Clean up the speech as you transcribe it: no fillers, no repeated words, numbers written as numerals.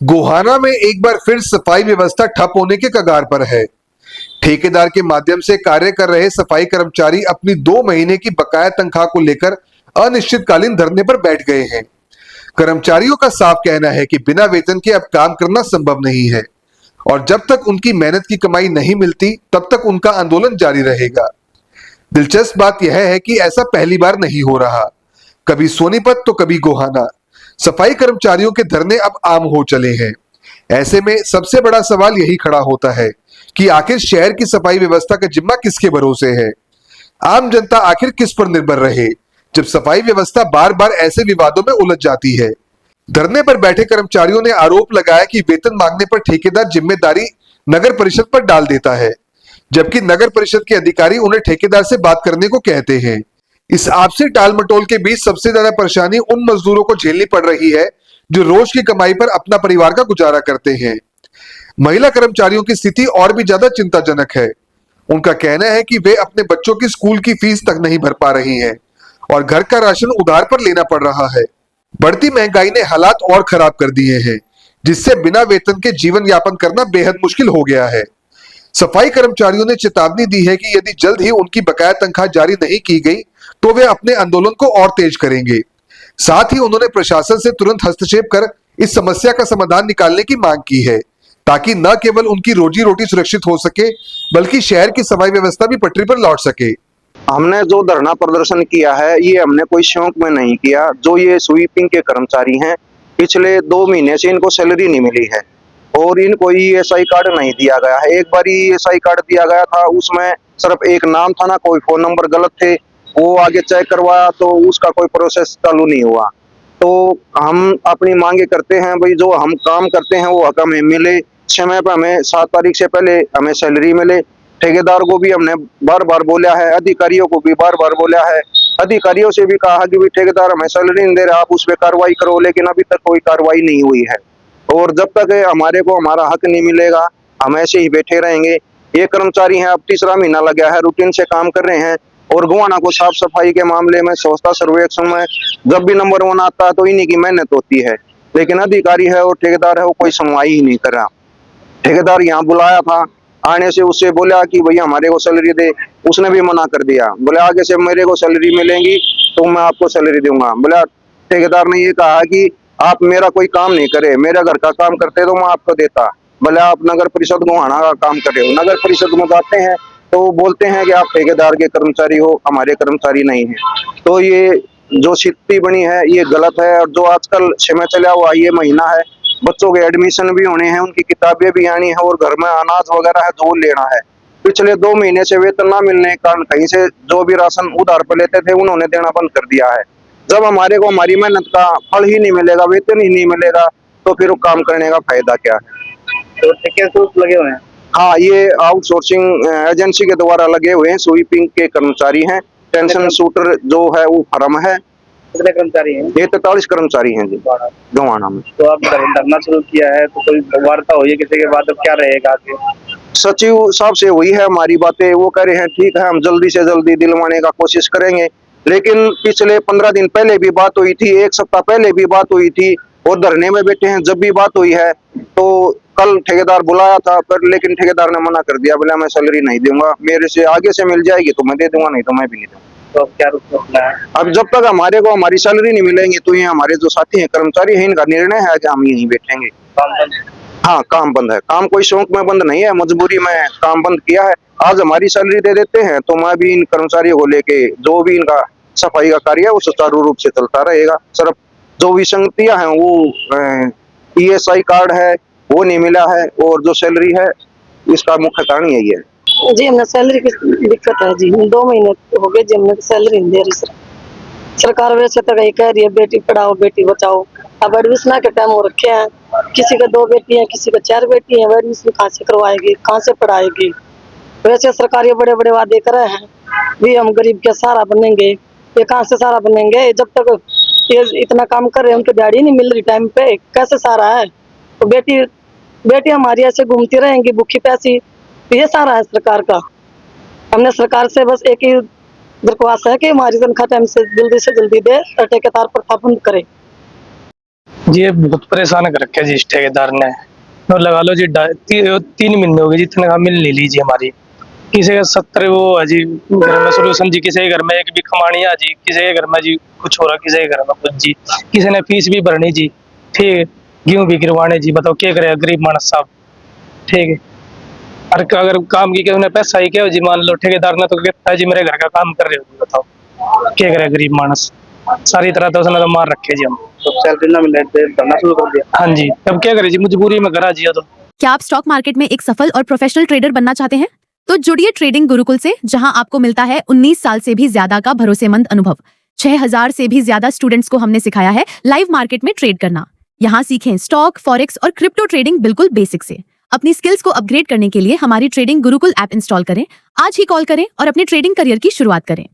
गोहाना में एक बार फिर सफाई व्यवस्था ठप होने के कगार पर है। ठेकेदार के माध्यम से कार्य कर रहे सफाई कर्मचारी अपनी 2 महीने की बकाया तनख्वाह को लेकर अनिश्चितकालीन धरने पर बैठ गए हैं। कर्मचारियों का साफ कहना है कि बिना वेतन के अब काम करना संभव नहीं है और जब तक उनकी मेहनत की कमाई नहीं मिलती तब तक उनका आंदोलन जारी रहेगा। दिलचस्प बात यह है कि ऐसा पहली बार नहीं हो रहा। कभी सोनीपत तो कभी गोहाना सफाई कर्मचारियों के धरने अब आम हो चले हैं। ऐसे में सबसे बड़ा सवाल यही खड़ा होता है कि आखिर शहर की सफाई व्यवस्था का जिम्मा किसके भरोसे है। आम जनता आखिर किस पर निर्भर रहे जब सफाई व्यवस्था बार बार ऐसे विवादों में उलझ जाती है। धरने पर बैठे कर्मचारियों ने आरोप लगाया कि वेतन मांगने पर ठेकेदार जिम्मेदारी नगर परिषद पर डाल देता है, जबकि नगर परिषद के अधिकारी उन्हें ठेकेदार से बात करने को कहते हैं। इस आपसी टाल मटोल के बीच सबसे ज्यादा परेशानी उन मजदूरों को झेलनी पड़ रही है जो रोज की कमाई पर अपना परिवार का गुजारा करते हैं। महिला कर्मचारियों की स्थिति और भी ज्यादा चिंताजनक है। उनका कहना है कि वे अपने बच्चों की स्कूल की फीस तक नहीं भर पा रही हैं और घर का राशन उधार पर लेना पड़ रहा है। बढ़ती महंगाई ने हालात और खराब कर दिए हैं, जिससे बिना वेतन के जीवन यापन करना बेहद मुश्किल हो गया है। सफाई कर्मचारियों ने चेतावनी दी है कि यदि जल्द ही उनकी बकाया तनख्वाह जारी नहीं की गई तो वे अपने आंदोलन को और तेज करेंगे। साथ ही उन्होंने प्रशासन से तुरंत हस्तक्षेप कर इस समस्या का समाधान निकालने की मांग की है, ताकि न केवल उनकी रोजी रोटी सुरक्षित हो सके बल्कि शहर की सफाई व्यवस्था भी पटरी पर लौट सके। हमने जो धरना प्रदर्शन किया है ये हमने कोई शौक में नहीं किया। जो ये स्वीपिंग के कर्मचारी हैं, पिछले 2 महीने से इनको सैलरी नहीं मिली है और इनको ईएसआई कार्ड नहीं दिया गया है। एक बार ईएसआई कार्ड दिया गया था, उसमें सिर्फ एक नाम था ना, कोई फोन नंबर गलत थे, वो आगे चेक करवाया तो उसका कोई प्रोसेस चालू नहीं हुआ। तो हम अपनी मांगे करते हैं भाई, जो हम काम करते हैं वो हक हमें मिले, समय पर हमें 7 तारीख से पहले हमें सैलरी मिले। ठेकेदार को भी हमने बार बार बोला है, अधिकारियों को भी बार बार बोला है। अधिकारियों से भी कहा कि भाई ठेकेदार हमें सैलरी नहीं दे रहा, आप उस पर कार्रवाई करो, लेकिन अभी तक कोई कार्रवाई नहीं हुई है। और जब तक हमारे को हमारा हक नहीं मिलेगा हम ऐसे ही बैठे रहेंगे। ये कर्मचारी हैं, अब तीसरा महीना लगा है, रूटीन से काम कर रहे हैं और गोहाना को साफ सफाई के मामले में स्वच्छता सर्वेक्षण में जब भी नंबर 1 आता है तो इन्हीं की मेहनत होती है, लेकिन अधिकारी है और ठेकेदार है वो कोई सुनवाई ही नहीं कर रहा। ठेकेदार यहाँ बुलाया था, आने से उससे बोला कि भैया हमारे को सैलरी दे, उसने भी मना कर दिया। बोले आगे से मेरे को सैलरी मिलेगी तो मैं आपको सैलरी दूंगा। बोला ठेकेदार ने ये कहा कि आप मेरा कोई काम नहीं करे, मेरा घर का काम करते तो मैं आपको देता। बोले आप नगर परिषद गोहाना का काम कर रहे हो। नगर परिषद में जाते हैं तो बोलते हैं कि आप ठेकेदार के कर्मचारी हो, हमारे कर्मचारी नहीं है। तो ये जो स्थिति बनी है ये गलत है। और जो आजकल समय चला हुआ ये महीना है, बच्चों के एडमिशन भी होने हैं, उनकी किताबें भी आनी है और घर में अनाज वगैरह है जो लेना है। पिछले 2 महीने से वेतन ना मिलने के कारण कहीं से जो भी राशन उधार पर लेते थे उन्होंने देना बंद कर दिया है। जब हमारे को हमारी मेहनत का फल ही नहीं मिलेगा, वेतन ही नहीं मिलेगा, तो फिर काम करने का फायदा क्या है। तो ठेके लगे हुए हैं। हाँ, ये आउटसोर्सिंग एजेंसी के द्वारा लगे हुए हैं, स्वीपिंग के कर्मचारी हैं। टेंशन शूटर जो है वो फर्म है। कितने कर्मचारी हैं? ये 43 कर्मचारी हैं जी गोहाना में। तो आप धरना शुरू किया है तो कोई वार्ता हुई है किसी के बाद, अब क्या रहेगा आगे? सचिव साहब से हुई है हमारी बातें, वो कह रहे हैं ठीक है हम जल्दी से जल्दी दिलवाने का कोशिश करेंगे। लेकिन पिछले 15 दिन पहले भी बात हुई थी, 1 सप्ताह पहले भी बात हुई थी और धरने में बैठे हैं। जब भी बात हुई है तो कल ठेकेदार बुलाया था पर लेकिन ठेकेदार ने मना कर दिया, बोला मैं सैलरी नहीं दूंगा, मेरे से आगे से मिल जाएगी तो मैं दे दूंगा, नहीं तो मैं भी नहीं दूंगा। तो अब क्या रुख रखना है? अब जब तक हमारे को हमारी सैलरी नहीं मिलेंगी तो ये हमारे जो साथी हैं कर्मचारी हैं इनका निर्णय है कि हम यहीं बैठेंगे। काम बंद? हाँ, काम बंद है। काम कोई शौक में बंद नहीं है, मजबूरी में काम बंद किया है। आज हमारी सैलरी दे देते हैं तो मैं भी इन कर्मचारियों को लेके जो भी इनका सफाई का कार्य है वो सुचारू रूप से चलता रहेगा। सिर्फ जो विसंगतियां हैं वो ईएसआई कार्ड है वो नहीं मिला है और जो सैलरी है इसका मुख्य कारण यही है। जी हमने सैलरी की दिक्कत है जी, 2 महीने हो गए जी हमने सैलरी नहीं दे रही। सरकार वैसे तो कह रही है बेटी पढ़ाओ बेटी बचाओ, अब एडमिशन के टाइम हो रखे हैं, किसी का 2 बेटी हैं किसी का 4 बेटी हैं, एडमिशन कहाँ से करवाएगी, कहाँ से पढ़ाएगी। वैसे सरकार ये बड़े बड़े वादे कर रहे हैं भी हम गरीब के सहारा बनेंगे, ये कहाँ से सहारा बनेंगे जब तक ये इतना काम कर रहे हैं, उनकी दिहाड़ी नहीं मिल रही टाइम पे, कैसे सहारा है। तो बेटी हमारी ऐसे घूमती रहेंगी भूखी प्यासी, ये सारा है सरकार का। हमने सरकार से बस एक ही दरख्वास्त है कि हमारी तनख्वाह टाइम से जल्दी दे और ठेकेदार प्रथा बंद करे। जी ये बहुत परेशान कर रखे जी इस ठेकेदार ने। तो लगा लो जी 3 महीने हो गए जी तनख्वाह मिल नहीं ली जी हमारी। किसी का 70 वो है जी घर में सोल्यूशन जी, किसी के घर में एक भी कमानी है जी, किसी के घर में जी कुछ हो रहा, किसी के घर में कुछ जी, किसी ने फीस भी भरनी जी, ठीक है, गेहूं भी गिरवाने जी, बताओ क्या करे गरीब मानस साहब, ठीक है। और अगर काम की उन्हें पैसा ही क्या हो जी, मान लो ठेकेदार ने तो कहता है जी मेरे घर का काम कर रहे हो, बताओ क्या करे गरीब मानस, सारी तरह तो उसने तो मार रखे जी हम। तो सैलरी ना मिलने से धरना शुरू कर दिया। हाँ जी, अब क्या करे जी, मजबूरी में घर आ जिया तो। क्या आप स्टॉक मार्केट में एक सफल और प्रोफेशनल ट्रेडर बनना चाहते हैं? तो जुड़िए ट्रेडिंग गुरुकुल से, जहां आपको मिलता है 19 साल से भी ज्यादा का भरोसेमंद अनुभव। 6000 से भी ज्यादा स्टूडेंट्स को हमने सिखाया है लाइव मार्केट में ट्रेड करना। यहाँ सीखें स्टॉक, फॉरेक्स और क्रिप्टो ट्रेडिंग बिल्कुल बेसिक से। अपनी स्किल्स को अपग्रेड करने के लिए हमारी ट्रेडिंग गुरुकुल ऐप इंस्टॉल करें, आज ही कॉल करें और अपने ट्रेडिंग करियर की शुरुआत करें।